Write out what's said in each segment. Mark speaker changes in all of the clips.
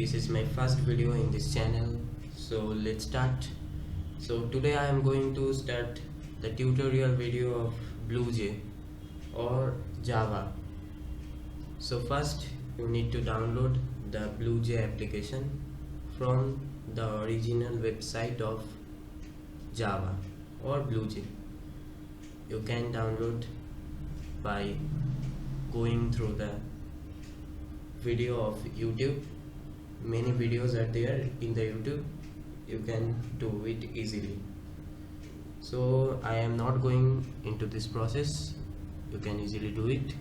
Speaker 1: This is my first video in this channel, so let's start. So today I am going to start the tutorial video of BlueJ or Java. So first you need to download the BlueJ application from the original website of Java or BlueJ. You can download by going through the video of YouTube. Many videos are there in the YouTube. You can do it easily. So I am not going into this process. You can easily do it.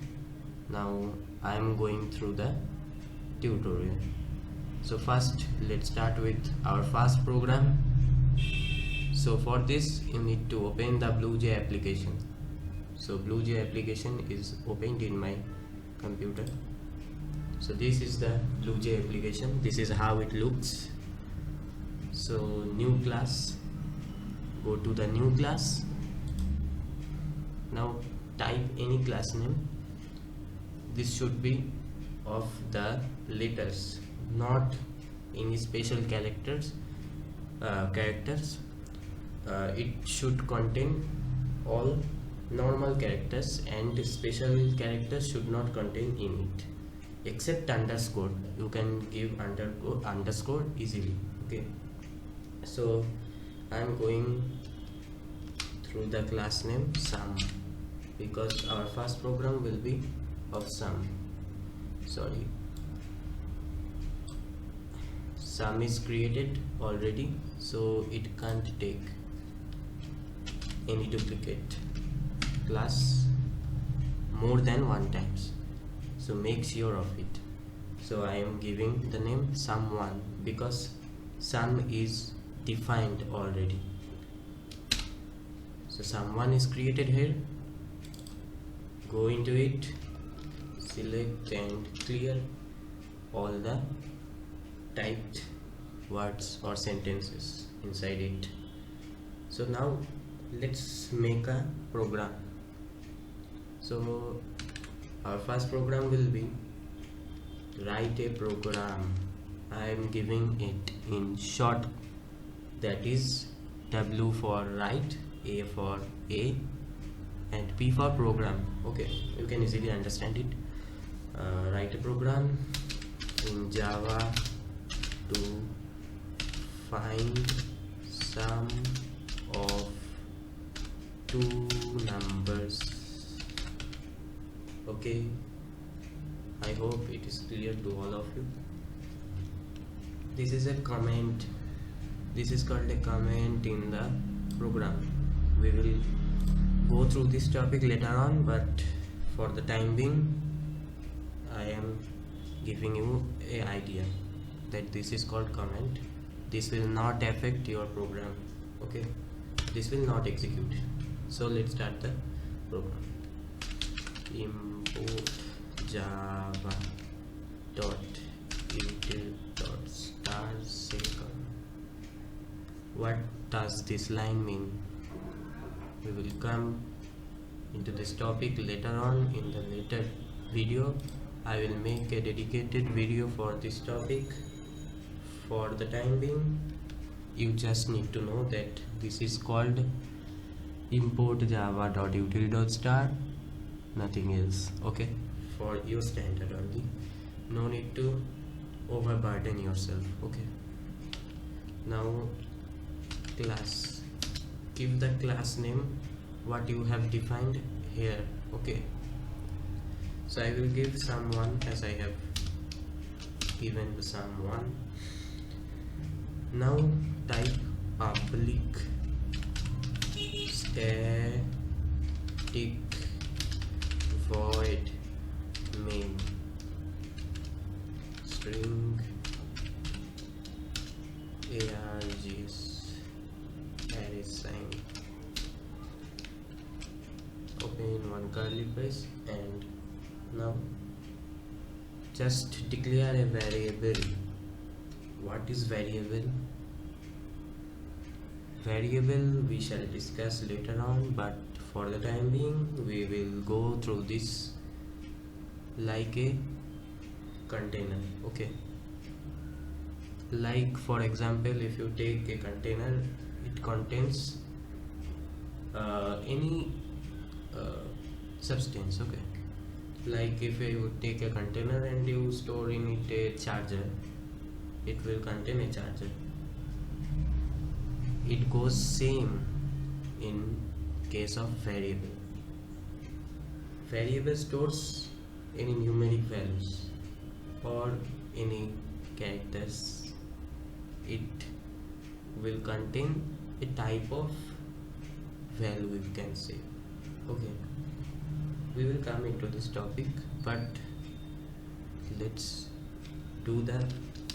Speaker 1: Now I am going through the tutorial. So first let's start with our first program. So for this you need to open the BlueJ application. So BlueJ application is opened in my computer. So this is the BlueJ application. This is how it looks. So new class, go to the new class. Now type any class name. This should be of the letters, not any special characters. It should contain all normal characters, and special characters should not contain in it, except underscore. You can give underscore easily. Okay, so I am going through the class name sum, because our first program will be of sum. Sorry, sum is created already, so it can't take any duplicate class more than one times. So make sure of it. So I am giving the name sum1 because sum is defined already. So sum1 is created here. Go into it, select and clear all the typed words or sentences inside it. So now let's make a program. So our first program will be write a program. I am giving it in short, that is W for write, A for A, and P for program. Okay, you can easily understand it. Write a program in Java to find sum of two numbers. Okay, I hope it is clear to all of you. This is a comment. This is called a comment in the program. We will go through this topic later on, but for the time being I am giving you an idea that this is called comment. This will not affect your program. Okay, this will not execute. So let's start the program. Import java dot util dot star second. What does this line mean? We will come into this topic later on in the later video. I will make a dedicated video for this topic. For the time being, you just need to know that this is called import java dot util dot star, nothing else. Okay, for your standard only. No need to overburden yourself. Okay, now class, give the class name what you have defined here. Okay, so I will give sum1 as I have given the sum1. Now type public static void main string args array sign, open one curly brace, and now just declare a variable. What is variable? Variable we shall discuss later on, but for the time being we will go through this like a container. Okay, Like for example, if you take a container, it contains any substance. Okay, like if you would take a container and you store in it a charger, it will contain a charger. It goes same in case of variable. Variable stores any numeric values or any characters. It will contain a type of value, you can say. Okay, we will come into this topic, but let's do the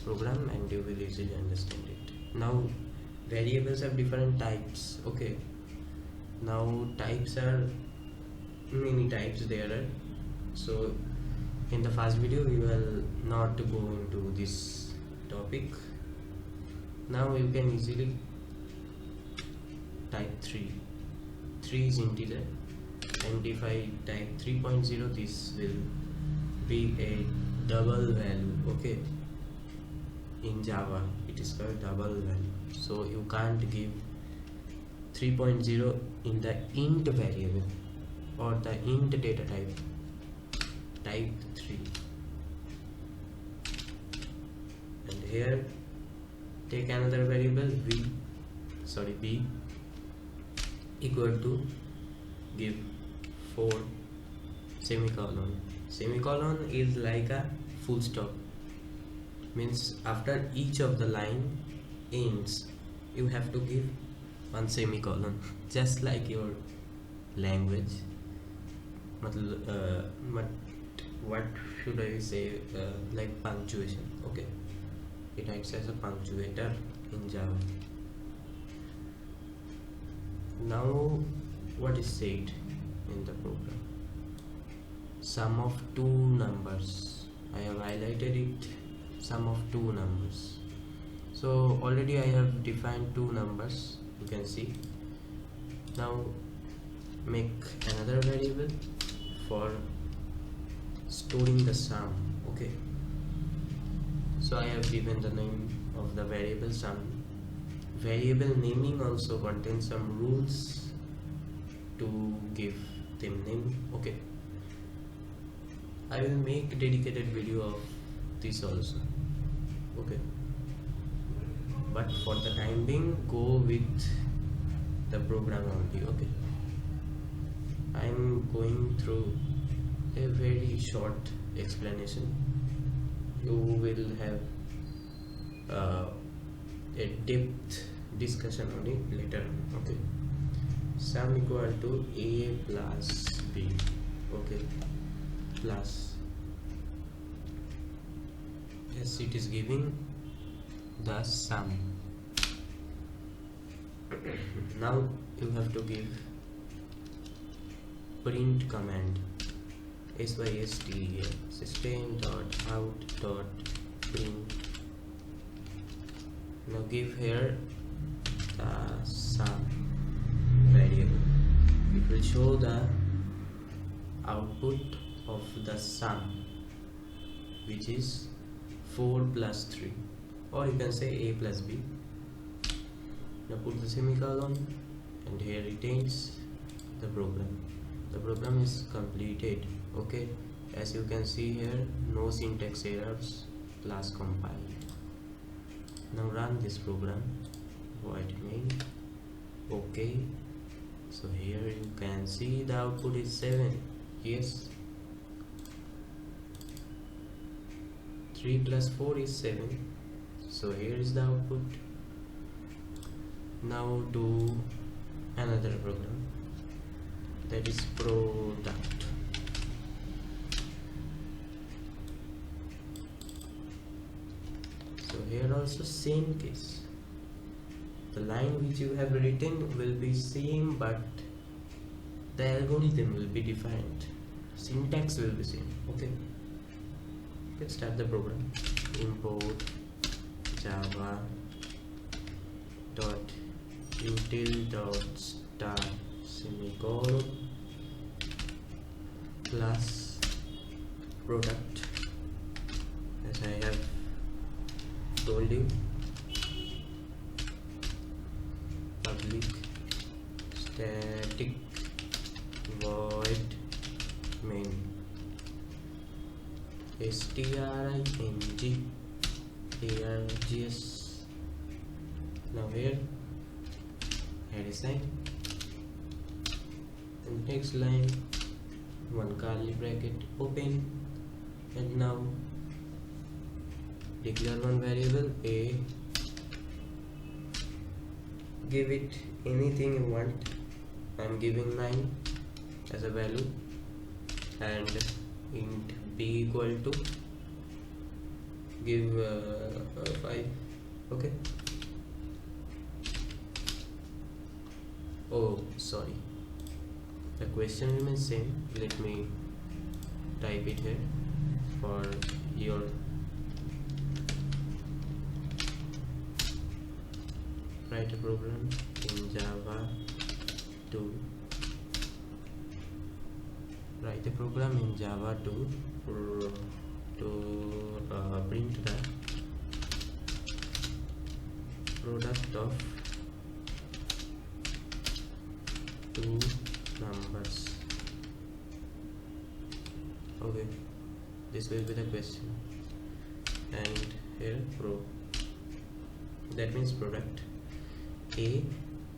Speaker 1: program and you will easily understand it. Now variables have different types. Okay, now types are many types there are. So in the first video we will not go into this topic. Now you can easily type 3 is integer, and if I type 3.0, this will be a double value. Okay, in Java it is called double value, so you can't give 3.0 in the int variable or the int data type. Type 3, and here take another variable b equal to give 4 semicolon. Semicolon is like a full stop, means after each of the line ends you have to give one semicolon, just like your language. What should I say, like punctuation. Okay, it acts as a punctuator in Java. Now what is said in the program? Sum of two numbers. I have highlighted it, sum of two numbers. So already I have defined two numbers, you can see. Now make another variable for storing the sum. Okay, so I have given the name of the variable sum. Variable naming also contains some rules to give them name. Okay, I will make a dedicated video of this also. Okay, but for the time being, go with the program only. Okay, I am going through a very short explanation. You will have a depth discussion on it later. Okay, sum equal to a plus b. Okay, plus, yes, it is giving the sum. Now you have to give print command, system.out.print. Now give here the sum variable. It will show the output of the sum, which is 4 plus 3, or you can say a plus b. Now put the semicolon, and here it ends the program. The program is completed. Okay, as you can see here, no syntax errors, class compiled. Now run this program, void main. Okay, so here you can see the output is 7. Yes, 3 plus 4 is 7. So here is the output. Now do another program, that is product. So here also same case. The line which you have written will be same, but the algorithm will be different. Syntax will be same. Okay, let's start the program. Import java dot util dot start semicolon plus product, as I have told you, public static void main string args. Now here head is line, and next line one curly bracket open, and now declare one variable a, give it anything you want. I'm giving 9 as a value, and int b equal to give 5. Okay. Oh sorry, the question remains same. Let me type it here for your write a program in Java to write a program in Java to print the product of two numbers. Okay, this will be the question, and here pro, that means product a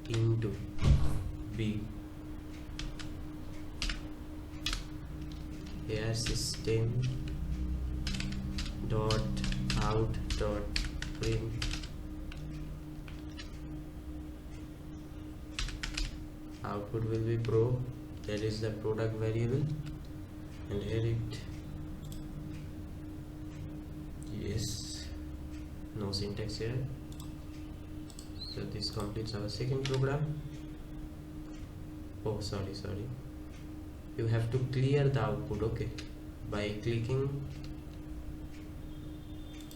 Speaker 1: into b. Here system dot out dot print output will be pro, that is the product variable, and here it, yes, no syntax here. So this completes our second program. Oh sorry, you have to clear the output, okay, by clicking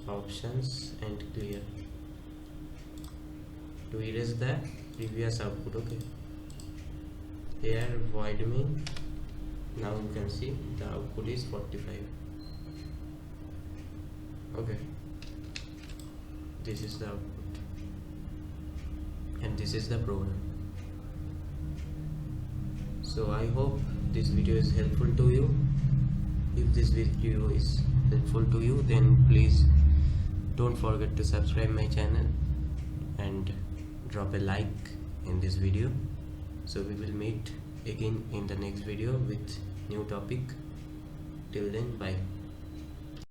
Speaker 1: options and clear to erase the previous output. Okay, here void main, now you can see the output is 45. Okay, this is the output, and this is the program. So I hope this video is helpful to you. If this video is helpful to you, then please don't forget to subscribe my channel and drop a like in this video. So we will meet again in the next video with new topic. Till then, bye.